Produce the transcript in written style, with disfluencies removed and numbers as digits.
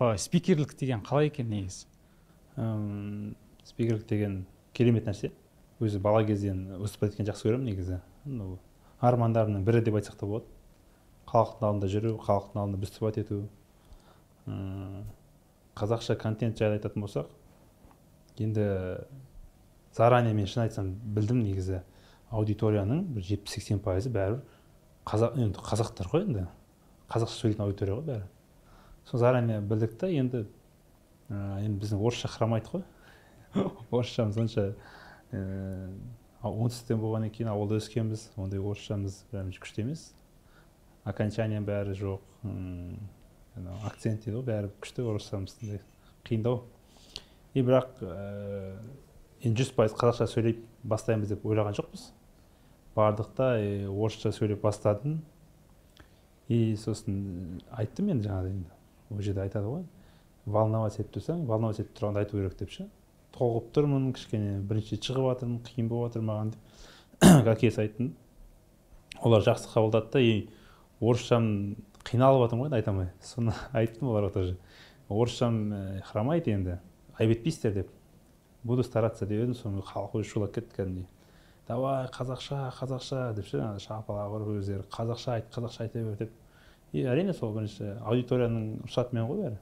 жалпы спикерлік деген қалай екен негізі? Спикерлік деген керемет нәрсе. Өзі бала кезден выступать еткен жақсы көремін негізі. Армандарымның бірі деп айтсақ та болады. Халықтың алдында жүру, халықтың алдында выступать ету. Қазақша контент жайлы айтатын болсақ, енді заранее мен шын айтсам білдім негізі аудиторияның 70-80% бәрібір қазақтар ғой, енді қазақша сөйлейтін аудитория ғой бәрі. Сол заранее білдік та, енді біздің орысша хромайды ғой. Орысшамыз онша оңтүстіктен болғаннан кейін ауылда өскенбіз, ондай орысшамыз күшті емес. Окончанием бәрі жоқ, акцент дейді ғой, бәрі күшті орысшамыз, қиындау. Бірақ 100% қазақша сөйлеп бастаймыз деп ойлаған жоқпыз. Бардықта орысша сөйлеп бастадым. Сосын айттым енді жаңағыдай, ол жерде айтады ғой, волновать етіп тұрсаң, волновать етіп тұрғанда айту керек деп ше. Толғып тұрмын, кішкене бірінші шығып жатырмын, қиын болып жатыр маған деп әкесі айттым. Олар жақсы қабылдады да, орысшам қиналып жатырмын ғой, айта алмай. Соны айттым оларға тоже. Орысшам хромайды енді, айып етпейсіздер деп. Буду стараться деп едім, соны халық өзі шулап кетті кәдімгідей. Давай, қазақша деп ше, шапалақ ұрып өздері қазақша айта бер деп. Әрине сол бірінші аудиторияның рұқсатымен ғой бәрі.